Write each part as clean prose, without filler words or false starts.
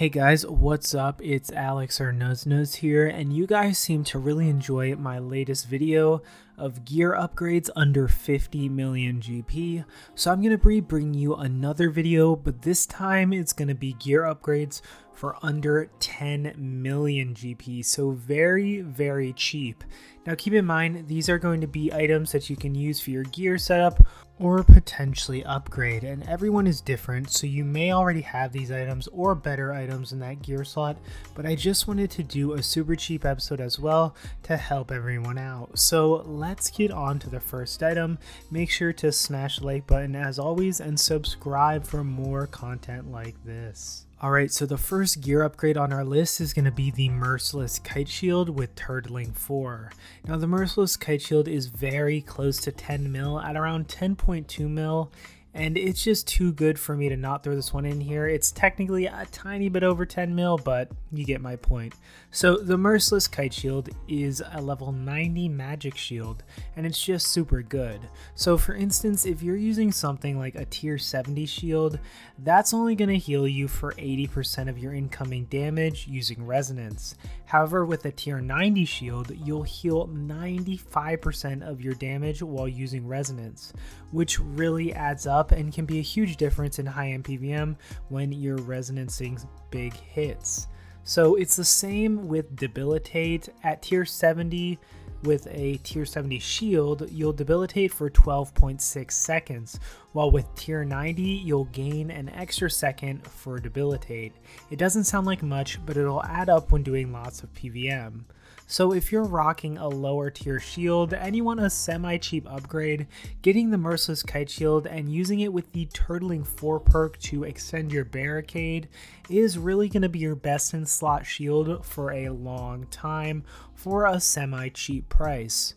Hey guys, what's up? It's Alex or Nuznuz here, and you guys seem to really enjoy my latest video of gear upgrades under 50 million GP. So I'm going to be bringing you another video, but this time it's going to be gear upgrades for under 10 million GP, so very cheap. Now keep in mind, these are going to be items that you can use for your gear setup or potentially upgrade, and everyone is different, so you may already have these items or better items in that gear slot, but I just wanted to do a super cheap episode as well to help everyone out. So let's get on to the first item. Make sure to smash the like button as always and subscribe for more content like this. Alright, so the first gear upgrade on our list is going to be the Merciless Kite Shield with Turtling 4. Now the Merciless Kite Shield is very close to 10 mil at around 10.2 mil. And it's just too good for me to not throw this one in here. It's technically a tiny bit over 10 mil, but you get my point. So the Merciless Kite Shield is a level 90 magic shield, and it's just super good. So for instance, if you're using something like a tier 70 shield, that's only going to heal you for 80% of your incoming damage using resonance. However, with a tier 90 shield, you'll heal 95% of your damage while using resonance, which really adds up and can be a huge difference in high-end PVM when you're resonancing big hits. So it's the same with Debilitate. At tier 70, with a tier 70 shield, you'll debilitate for 12.6 seconds, while with tier 90, you'll gain an extra second for debilitate. It doesn't sound like much, but it'll add up when doing lots of PVM. So if you're rocking a lower tier shield and you want a semi-cheap upgrade, getting the Merciless Kite Shield and using it with the Turtling 4 perk to extend your barricade is really going to be your best in slot shield for a long time for a semi-cheap price.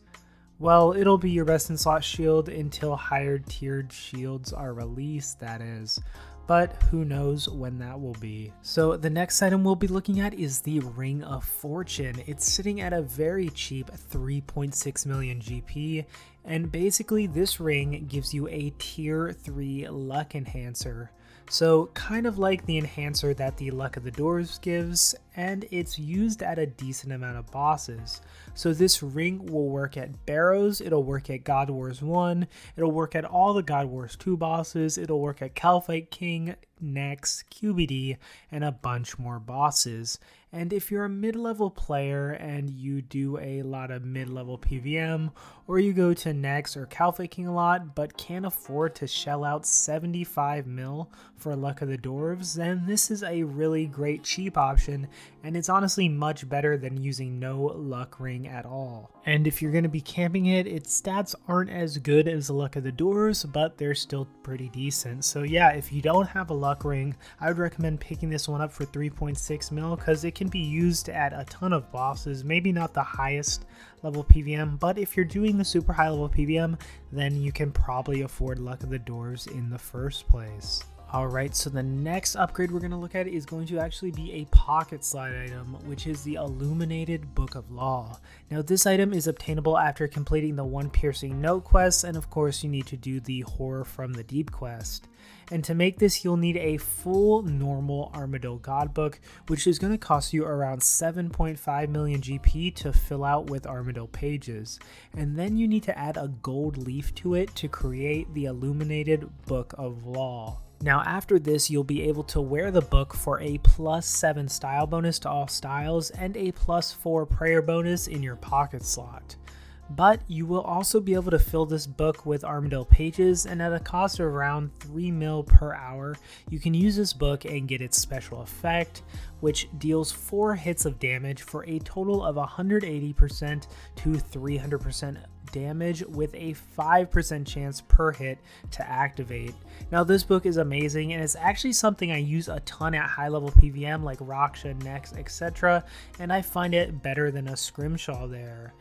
Well, it'll be your best in slot shield until higher tiered shields are released, that is. But who knows when that will be. So the next item we'll be looking at is the Ring of Fortune. It's sitting at a very cheap 3.6 million GP, and basically this ring gives you a tier 3 luck enhancer. So kind of like the enhancer that the Luck of the Dwarves gives, and it's used at a decent amount of bosses. So this ring will work at Barrows, it'll work at God Wars 1, it'll work at all the God Wars 2 bosses, it'll work at Calphite King, Nex, QBD, and a bunch more bosses. And if you're a mid-level player and you do a lot of mid-level PVM, or you go to Nex or Calphite King a lot but can't afford to shell out 75 mil for Luck of the Dwarves, then this is a really great cheap option, and it's honestly much better than using no luck ring at all. And if you're going to be camping it, its stats aren't as good as the Luck of the Dwarves, but they're still pretty decent. So yeah, if you don't have a luck ring, I would recommend picking this one up for 3.6 mil because it can be used at a ton of bosses, maybe not the highest level PVM, but if you're doing the super high level PVM, then you can probably afford Luck of the Dwarves in the first place. Alright, so the next upgrade we're going to look at is going to actually be a pocket slide item, which is the Illuminated Book of Law. Now this item is obtainable after completing the One Piercing Note quest, and of course you need to do the Horror from the Deep quest. And to make this, you'll need a full normal Armadyl God book, which is going to cost you around 7.5 million GP to fill out with Armadyl pages. And then you need to add a gold leaf to it to create the Illuminated Book of Law. Now after this, you'll be able to wear the book for a +7 style bonus to all styles and a +4 prayer bonus in your pocket slot. But you will also be able to fill this book with Armadyl pages, and at a cost of around 3 mil per hour, you can use this book and get its special effect, which deals 4 hits of damage for a total of 180% to 300% damage with a 5% chance per hit to activate. Now this book is amazing, and it's actually something I use a ton at high level PVM like Raksha, Nex, etc., and I find it better than a Scrimshaw there.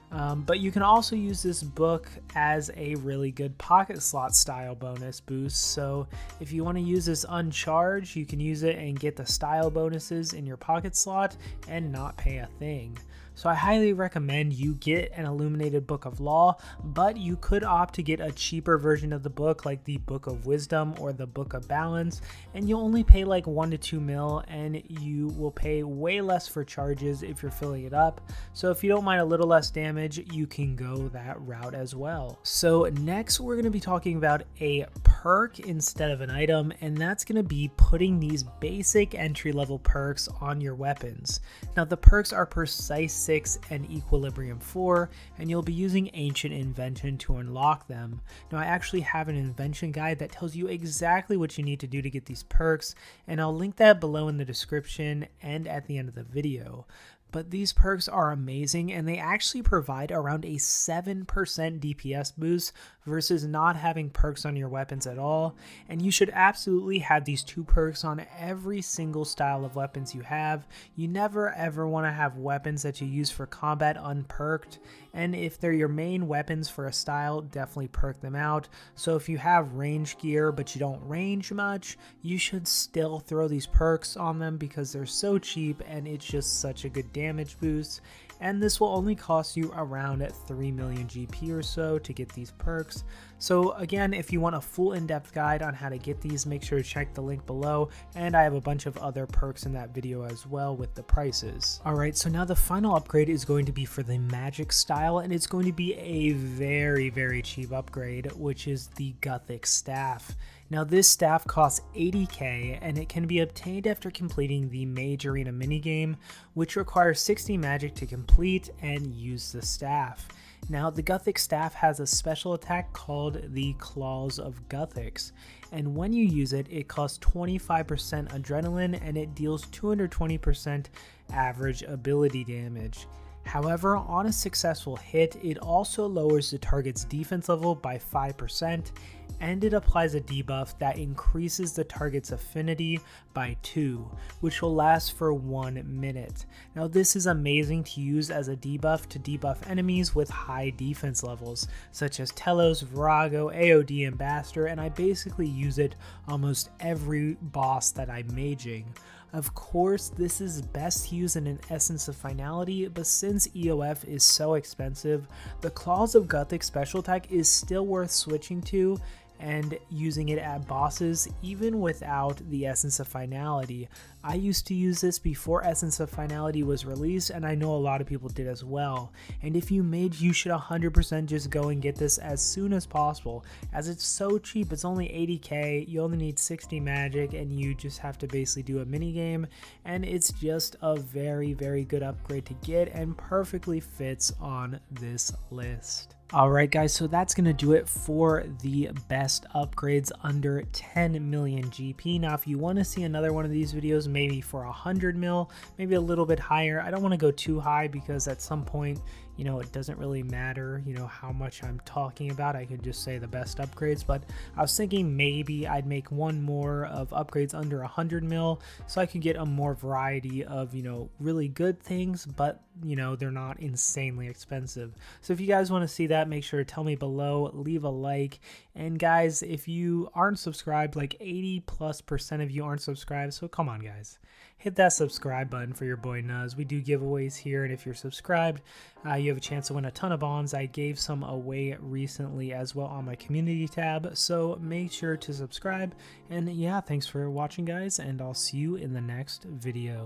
But you can also use this book as a really good pocket slot style bonus boost. So if you want to use this uncharged, you can use it and get the style bonuses in your pocket slot and not pay a thing. So I highly recommend you get an Illuminated Book of Law, but you could opt to get a cheaper version of the book like the Book of Wisdom or the Book of Balance, and you'll only pay like 1 to 2 mil, and you will pay way less for charges if you're filling it up. So if you don't mind a little less damage, you can go that route as well. So next we're going to be talking about a perk instead of an item, and that's going to be putting these basic entry level perks on your weapons. Now the perks are Precise 6 and Equilibrium 4, and you'll be using Ancient Invention to unlock them. Now I actually have an Invention guide that tells you exactly what you need to do to get these perks, and I'll link that below in the description and at the end of the video. But these perks are amazing, and they actually provide around a 7% DPS boost versus not having perks on your weapons at all. And you should absolutely have these 2 perks on every single style of weapons you have. You never ever want to have weapons that you use for combat unperked, and if they're your main weapons for a style, definitely perk them out. So if you have range gear but you don't range much, you should still throw these perks on them because they're so cheap and it's just such a good damage boost. And this will only cost you around 3 million GP or so to get these perks. So again, if you want a full in-depth guide on how to get these, make sure to check the link below, and I have a bunch of other perks in that video as well with the prices. Alright, so now the final upgrade is going to be for the magic style, and it's going to be a very cheap upgrade, which is the Gothic Staff. Now this staff costs 80k, and it can be obtained after completing the Mage Arena minigame, which requires 60 magic to complete and use the staff. Now the Gothic Staff has a special attack called the Claws of Gothics, and when you use it, it costs 25% adrenaline and it deals 220% average ability damage. However, on a successful hit, it also lowers the target's defense level by 5%, and it applies a debuff that increases the target's affinity by 2, which will last for 1 minute. Now this is amazing to use as a debuff to debuff enemies with high defense levels, such as Telos, Virago, AOD, and Bastard, and I basically use it almost every boss that I'm maging. Of course, this is best used in an Essence of Finality, but since EOF is so expensive, the Claws of Gothic special attack is still worth switching to and using it at bosses even without the Essence of Finality. I used to use this before Essence of Finality was released, and I know a lot of people did as well. And if you mage, you should 100% just go and get this as soon as possible, as it's so cheap. It's only 80k, you only need 60 magic, and you just have to basically do a mini game, and it's just a very good upgrade to get and perfectly fits on this list. Alright guys, so that's going to do it for the best upgrades under 10 million GP. Now if you want to see another one of these videos, maybe for 100 mil, maybe a little bit higher, I don't want to go too high because at some point, you know, it doesn't really matter, you know, how much I'm talking about. I could just say the best upgrades, but I was thinking maybe I'd make one more of upgrades under 100 mil so I could get a more variety of, you know, really good things, but, you know, they're not insanely expensive. So if you guys want to see that, make sure to tell me below, leave a like. And guys, if you aren't subscribed, like 80+% of you aren't subscribed, so come on guys, hit that subscribe button for your boy Nuz. We do giveaways here, and if you're subscribed, you have a chance to win a ton of bonds. I gave some away recently as well on my community tab, so make sure to subscribe. And yeah, thanks for watching guys, and I'll see you in the next video.